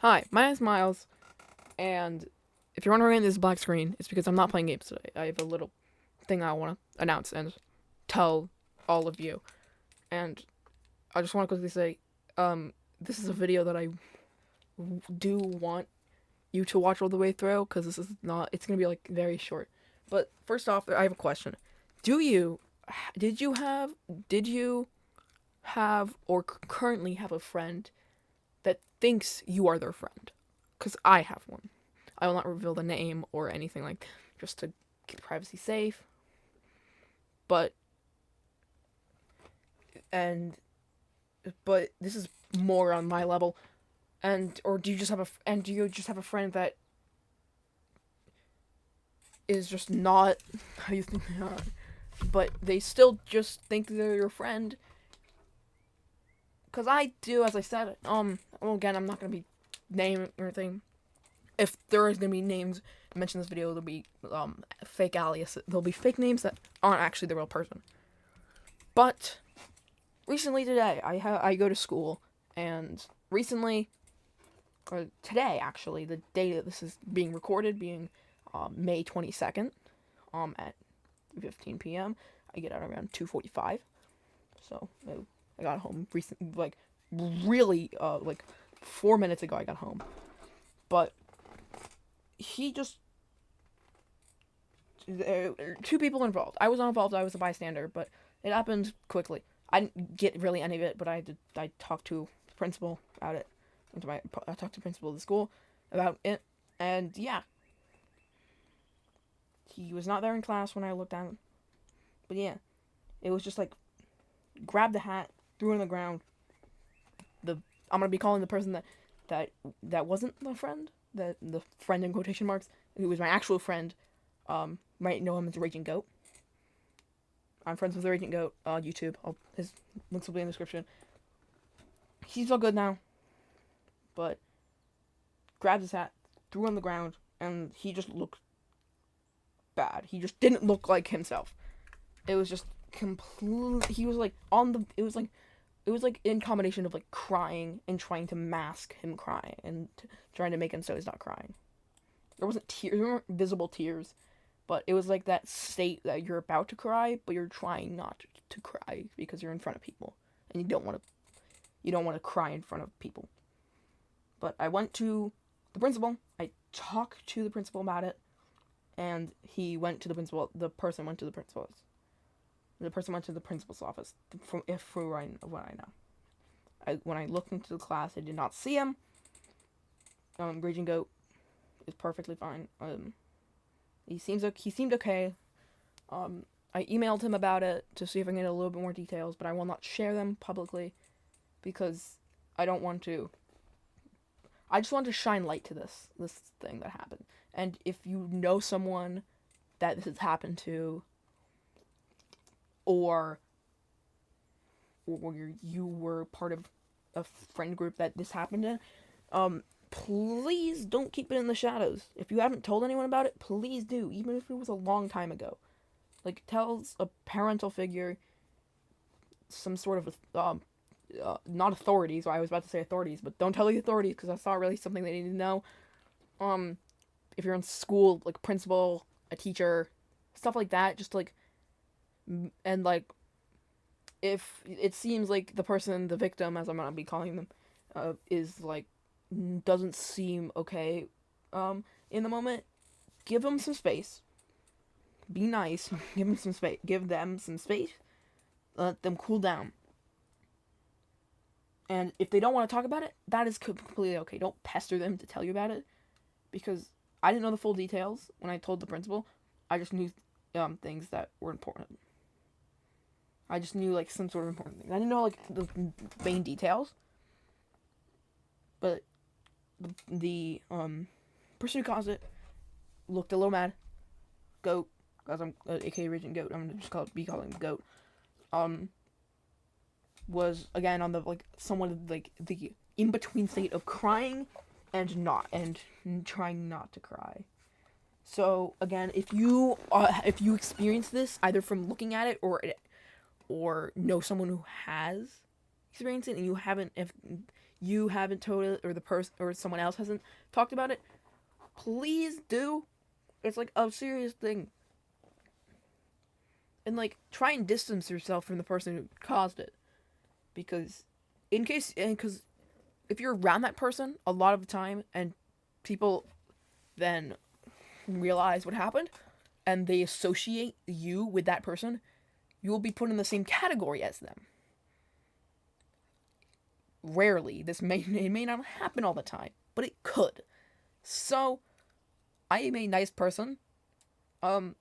Hi, my name's Miles, and if you're wondering this black screen, it's because I'm not playing games today. I have a little thing I want to announce and tell all of you. And I just want to quickly say, this is a video that I do want you to watch all the way through, because this is not, it's going to be like very short. But first off, I have a question. Do you, did you have, did you have, or currently have a friend that thinks you are their friend? Because I have one. I will not reveal the name or anything like that, just to keep privacy safe. But and but this is more on my level. And or do you just have a friend that is just not how you think they are, but they still just think they're your friend? Because I do, as I said. Well, again, I'm not gonna be naming or anything. If there is gonna be names mentioned in this video, there'll be fake alias. There'll be fake names that aren't actually the real person. But recently today, I go to school, and recently, or today actually, the day that this is being recorded, being May 22nd, at 15 p.m. I get out around 2:45. So I got home really like 4 minutes ago. I got home, but he just two people involved. I was not involved. I was a bystander, but it happened quickly. I didn't get really any of it, but I talked to the principal about it. I talked to the principal of the school about it, and yeah, he was not there in class when I looked at him. But yeah, it was just like grabbed the hat, threw it on the ground. The I'm gonna be calling the person that wasn't my friend, the friend in quotation marks, who was my actual friend. Might know him as Raging Goat. I'm friends with Raging Goat on YouTube. His links will be in the description. He's all good now, but grabbed his hat, threw it on the ground, and he just looked bad. He just didn't look like himself. It was just complete. He was like on the. It was like in combination of like crying and trying to mask him crying and trying to make him so he's not crying. There wasn't tears. There weren't visible tears, but it was like that state that you're about to cry, but you're trying not to cry because you're in front of people and you don't want to cry in front of people. But I went to the principal. I talked to the principal about it, and he went to the principal. The person went to the principal's. The person went to the principal's office. From what I know, when I looked into the class, I did not see him. Raging Goat is perfectly fine. He seemed okay. I emailed him about it to see if I can get a little bit more details, but I will not share them publicly because I don't want to. I just want to shine light to this thing that happened. And if you know someone that this has happened to, or you were part of a friend group that this happened in, please don't keep it in the shadows. If you haven't told anyone about it, please do, even if it was a long time ago. Like, tell a parental figure, some sort of not authorities. I was about to say authorities, but don't tell the authorities because that's not really something they need to know. If you're in school, like principal, a teacher, stuff like that, just like, and like, if it seems like the person, the victim, as I'm gonna be calling them, is like, doesn't seem okay, in the moment, give them some space. Be nice. Give them some space. Give them some space. Let them cool down. And if they don't want to talk about it, that is completely okay. Don't pester them to tell you about it, because I didn't know the full details when I told the principal. I just knew things that were important. I just knew like some sort of important things. I didn't know like the main details, but the person who caused it looked a little mad. Goat, because I'm aka Raging Goat. I'm gonna just calling him Goat. Was again on the like somewhat of like the in between state of crying and trying not to cry. So again, if you experience this either from looking at it or know someone who has experienced it, and you haven't, if you haven't told it, or the person or someone else hasn't talked about it, please do. It's like a serious thing. And like try and distance yourself from the person who caused it, because because if you're around that person a lot of the time and people then realize what happened and they associate you with that person, you will be put in the same category as them. Rarely, it may not happen all the time, but it could. So, I am a nice person. Um,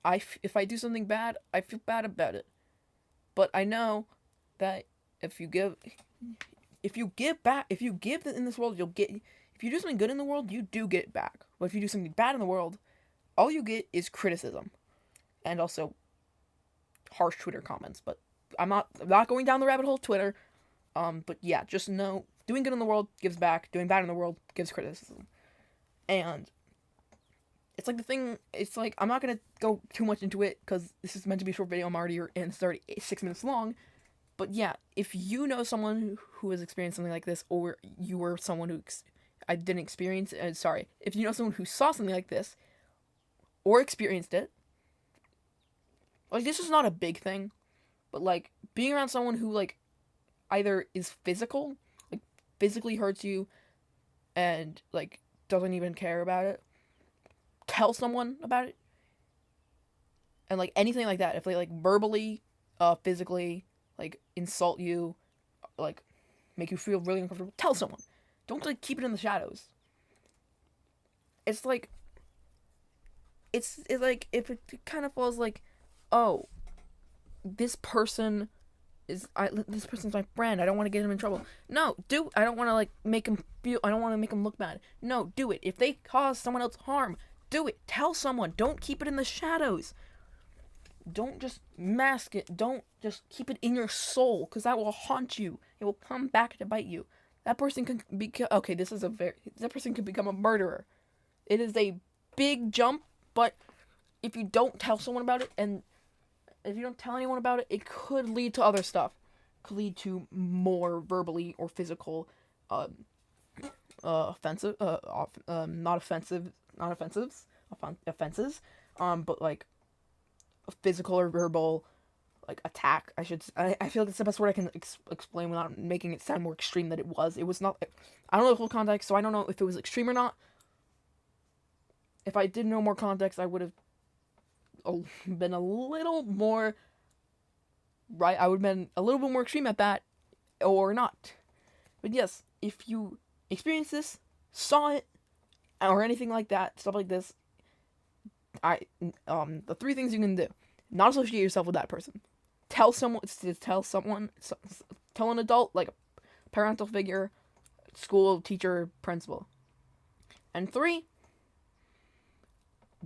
if I do something bad, I feel bad about it. But I know that if you give, if you give in this world, you'll get. If you do something good in the world, you do get it back. But if you do something bad in the world, all you get is criticism, and also harsh Twitter comments. But I'm not going down the rabbit hole of Twitter. But yeah, just know doing good in the world gives back. Doing bad in the world gives criticism, and it's like the thing. It's like I'm not gonna go too much into it because this is meant to be a short video. I'm already in 36 minutes long. But yeah, if you know someone who has experienced something like this, or you were someone who I didn't experience. Sorry, if you know someone who saw something like this or experienced it, like this is not a big thing, but like being around someone who like either is physical, like physically hurts you, and like doesn't even care about it, tell someone about it, and like anything like that. If they like verbally, physically, like insult you, like make you feel really uncomfortable, tell someone. Don't like keep it in the shadows. It's like it's like if it kind of falls like, oh, this person this person's my friend. I don't want to get him in trouble. No, I don't want to like make him feel. I don't want to make him look bad. No, do it. If they cause someone else harm, do it. Tell someone. Don't keep it in the shadows. Don't just mask it. Don't just keep it in your soul, because that will haunt you. It will come back to bite you. That person can be okay. That person could become a murderer. It is a big jump, but if you don't tell someone about it, and if you don't tell anyone about it, it could lead to other stuff. It could lead to more verbally or physical, offensive, not offensive, not offensives, offenses, but like a physical or verbal, like attack. I feel like that's the best word I can explain without making it sound more extreme than it was. It was not. I don't know the full context, so I don't know if it was extreme or not. If I did know more context, I would have been a little more right. I would have been a little bit more extreme at that, or not. But yes, if you experience this, saw it, or anything like that, stuff like this, the three things you can do: not associate yourself with that person. Tell someone. Tell an adult, like a parental figure, school teacher, principal. And three,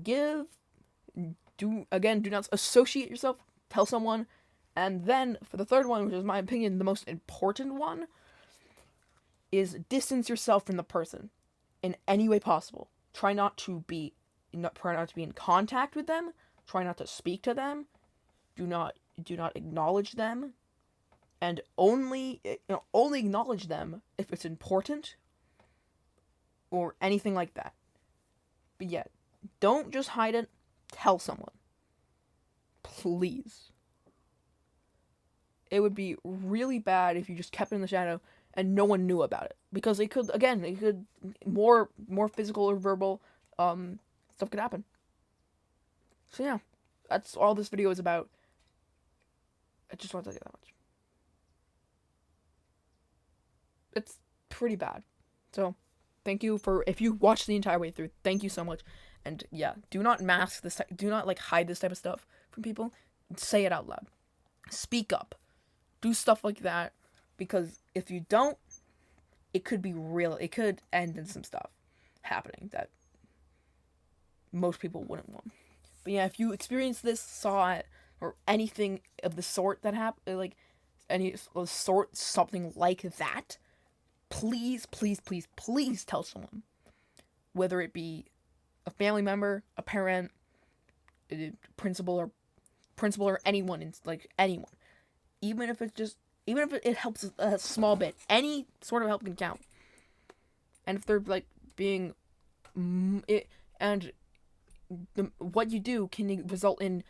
do not associate yourself. Tell someone. And then for the third one, which is in my opinion the most important one, is distance yourself from the person in any way possible. Try not to be in contact with them. Try not to speak to them. Do not acknowledge them, and only acknowledge them if it's important or anything like that. But yeah, don't just hide it. Tell someone, please. It would be really bad if you just kept it in the shadow and no one knew about it, because it could more physical or verbal stuff could happen. So yeah, that's all this video is about. I just want to tell you that much. It's pretty bad. So, thank you if you watched the entire way through. Thank you so much. And yeah, do not mask this. Do not like hide this type of stuff from people. Say it out loud. Speak up. Do stuff like that, because if you don't, it could be real. It could end in some stuff happening that most people wouldn't want. But yeah, if you experience this, saw it, or anything of the sort that happened, like any sort, something like that, please, please, please, please tell someone. Whether it be a family member, a parent, a principal, or anyone, like anyone. Even if it's just Even if it helps a small bit, any sort of help can count. And if they're like being it, and what you do can result in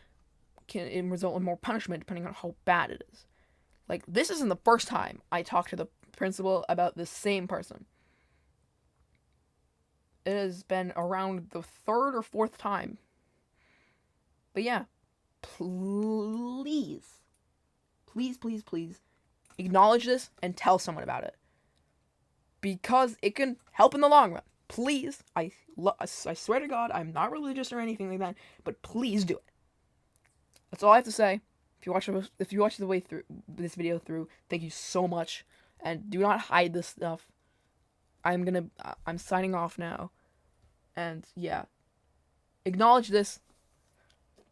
more punishment depending on how bad it is. Like, this isn't the first time I talked to the principal about the same person. It has been around the third or fourth time. But yeah, please, please, please, please acknowledge this and tell someone about it. Because it can help in the long run. Please, I swear to God, I'm not religious or anything like that, but please do it. That's all I have to say. If you watch the way through this video through, thank you so much, and do not hide this stuff. I'm signing off now, and yeah, acknowledge this,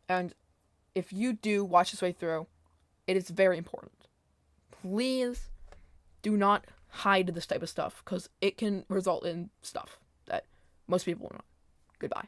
and if you do watch this way through, it is very important. Please do not hide this type of stuff, because it can result in stuff that most people will not. Goodbye.